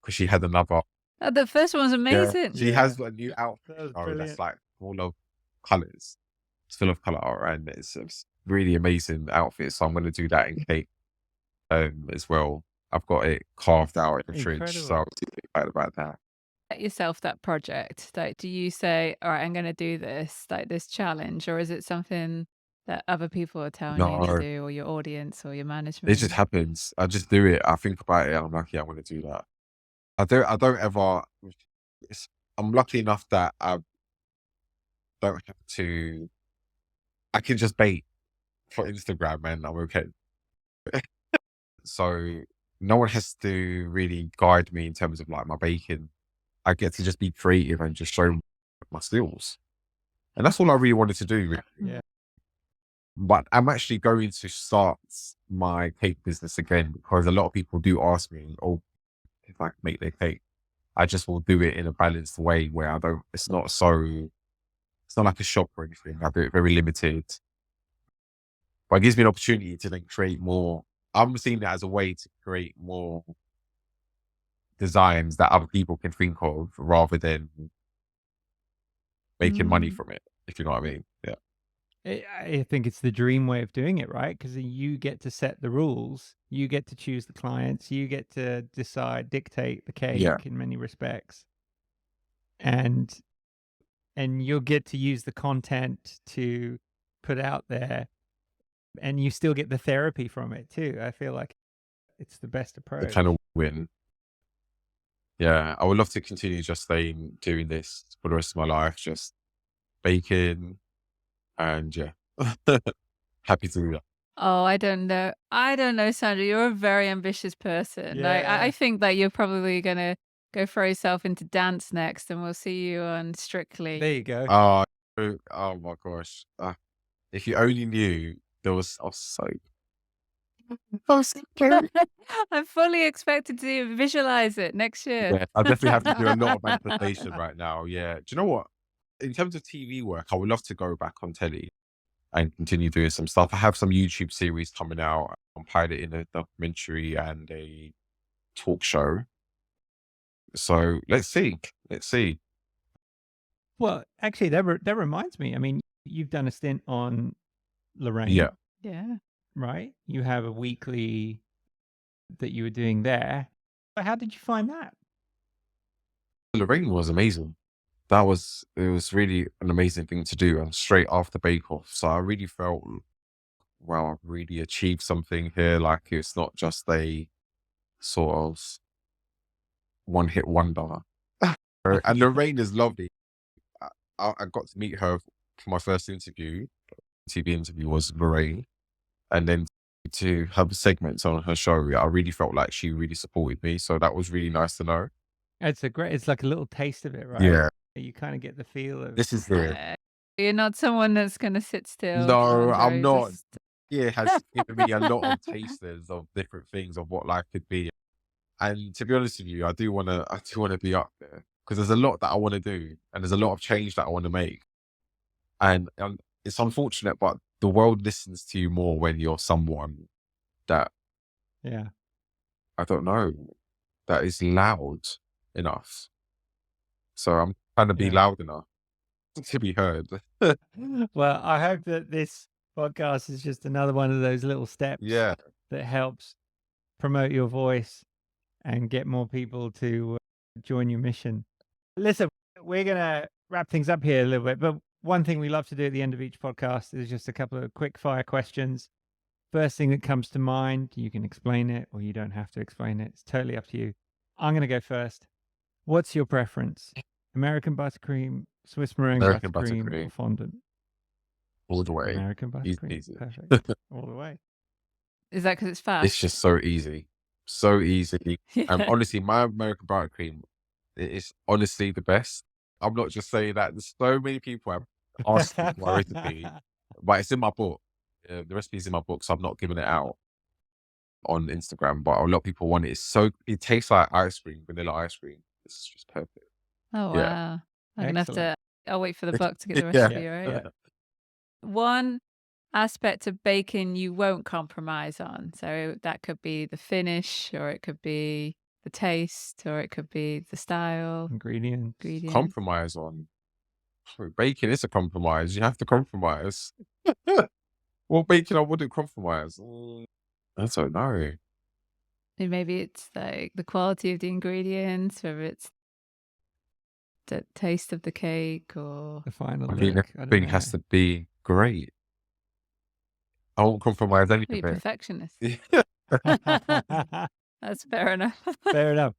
because she had another, The first one was yeah, amazing. she Yeah, has a new outfit that was that's brilliant. like full of colors. It's full of color, and it's really amazing outfit. So I'm going to do that in cake as well. I've got it carved out in the fridge, so I'm super excited about that. Set yourself that project. Like, do you say, all right, I'm going to do this, like this challenge, or is it something that other people are telling you to No, do, or your audience or your it just management? happens. I just do it. I think about it. And I'm like, yeah, I'm going to do that. I don't ever. I'm lucky enough that I don't have to. I can just bake for Instagram, and I'm okay. So no one has to really guide me in terms of like my baking. I get to just be creative and just show my skills. And that's all I really wanted to do. Really. Yeah. But I'm actually going to start my cake business again because a lot of people do ask me, oh, if I can make their cake. I just will do it in a balanced way where it's not like a shop or anything. I do it very limited. But it gives me an opportunity to then create more. I'm seeing that as a way to create more designs that other people can think of rather than making money from it, if you know what I mean. Yeah. I think it's the dream way of doing it, right? Because you get to set the rules, you get to choose the clients, you get to dictate the cake Yeah. in many respects, and you'll get to use the content to put out there, and you still get the therapy from it too. I feel like it's the best The approach. kind of win. Yeah. I would love to continue just doing this for the rest of my life, just baking and yeah. Happy to do that. Oh, I don't know. I don't know, Sandra. You're a very ambitious person. Like, I Yeah. think that you're probably gonna go throw yourself into dance next, and we'll see you on Strictly. There you go. Oh my gosh. If you only knew I was so scared. I'm fully expected to visualize it next year. Yeah, I definitely have to do a lot of manifestation right now. Yeah. Do you know what? In terms of TV work, I would love to go back on telly and continue doing some stuff. I have some YouTube series coming out. I'm piloting a documentary and a talk show. So let's see. Let's see. Well, actually, that reminds me. I mean, you've done a stint on Lorraine, Yeah. Yeah. right? You have a weekly that you were doing there. But how did you find that? Lorraine was amazing. It was really an amazing thing to do and straight after Bake Off. So I really felt, wow, I've really achieved something here. Like it's not just a sort of one hit wonder. And Lorraine is lovely. I got to meet her for my first interview. TV interview was Lorraine. And then to have segments on her show, I really felt like she really supported me. So that was really nice to know. It's like a little taste of it, right? Yeah. You kind of get the feel of This is it. You're not someone that's gonna sit still. No, Sandro. I'm not. Just- Yeah, it has given me a lot of tasters of different things of what life could be. And to be honest with you, I do want to be up there because there's a lot that I want to do and there's a lot of change that I want to make. And it's unfortunate, but the world listens to you more when you're someone that, yeah. I don't know, that is loud enough. So I'm trying to be Yeah. loud enough to be heard. Well, I hope that this podcast is just another one of those little steps Yeah. that helps promote your voice and get more people to join your mission. Listen, we're going to wrap things up here a little bit, but one thing we love to do at the end of each podcast is just a couple of quick fire questions. First thing that comes to mind, you can explain it or you don't have to explain it. It's totally up to you. I'm going to go first. What's your preference? American buttercream, Swiss meringue American buttercream, or buttercream. fondant? All the way. American Easy buttercream. peasy. Perfect. All the way. Is that because it's fast? It's just so easy. So easy. Yeah. Honestly, my American buttercream is honestly the best. I'm not just saying that. There's so many people have asked me for my recipe, but it's in my book. The recipe's in my book, so I'm not giving it out on Instagram. But a lot of people want it. It tastes like ice cream, vanilla ice cream. It's just perfect. Oh, Yeah. wow. I'm going to have Excellent. to, I'll wait for the book to get the Yeah. recipe, right? Yeah. One aspect of baking you won't compromise on. So that could be the finish, or it could be the taste, or it could be the style, Ingredients. Compromise on. Baking is a compromise. You have to compromise. What bacon I wouldn't compromise? I don't know. Maybe it's like the quality of the ingredients, whether it's the taste of the cake or The final I mean, look. I don't everything know. has to be great. I won't compromise any You're of a it. perfectionist. Yeah. That's fair enough. Fair enough.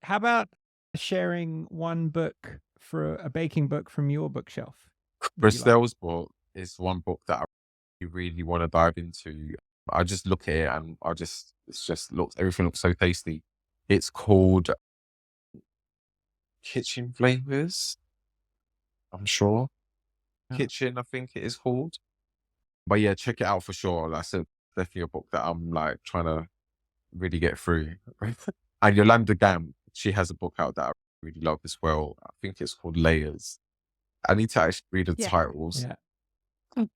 How about sharing one book for a baking book from your bookshelf? that you like? Bristol's book is one book that I really want to dive into. I just look at it and everything looks so tasty. It's called Kitchen Flavors, I'm sure. Oh. Kitchen, I think it is called. But yeah, check it out for sure. That's definitely a book that I'm like trying to really get through. And Yolanda Gam, she has a book out that I really love as well. I think it's called Layers. I need to actually read the Yeah. titles. Yeah.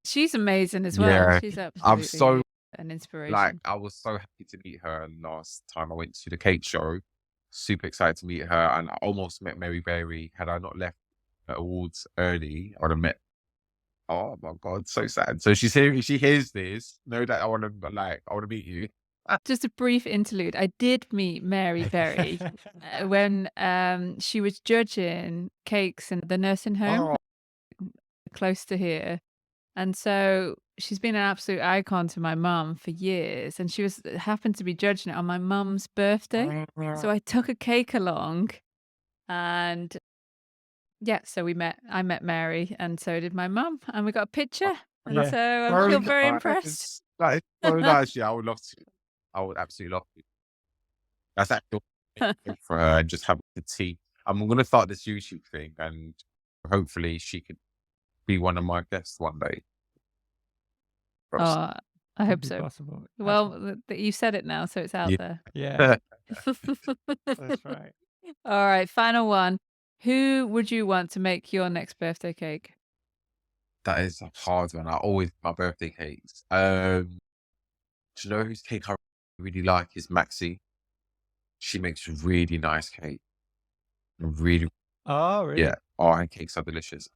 She's amazing as well. Yeah, She's I'm absolutely so an inspiration. like I was so happy to meet her last time I went to the cake show. Super excited to meet her, and I almost met Mary Berry. Had I not left the awards early, I would have met. Oh my god, so sad. So she's here. She hears this. Know that I want to meet you. Just a brief interlude. I did meet Mary Berry when she was judging cakes in the nursing home close to here. And so she's been an absolute icon to my mum for years. And she happened to be judging it on my mum's birthday. So I took a cake along and yeah, so I met Mary and so did my mum and we got a picture. And Yeah. so I feel very impressed. That is so nice. Yeah, I would love to. I would absolutely love to. That's actually for her and just have the tea. I'm gonna start this YouTube thing and hopefully she could be one of my guests one day. Oh, I Could hope be so. possible. Well, you said it now, so it's out there. Yeah, that's right. All right, final one. Who would you want to make your next birthday cake? That is a hard one. I always my birthday cakes. Do you know whose cake I really like is Maxi? She makes really nice cake. Really, Oh, really? yeah. Oh, her cakes are delicious.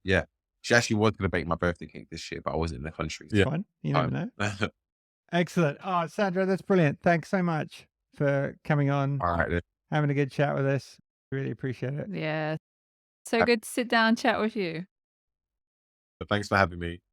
Yeah. She actually was going to bake my birthday cake this year, but I wasn't in the country. It's fine. You never know. Excellent. Oh, Sandro, that's brilliant. Thanks so much for coming on, All right. Then. having a good chat with us. Really appreciate it. Yeah. So good to sit down and chat with you. Thanks for having me.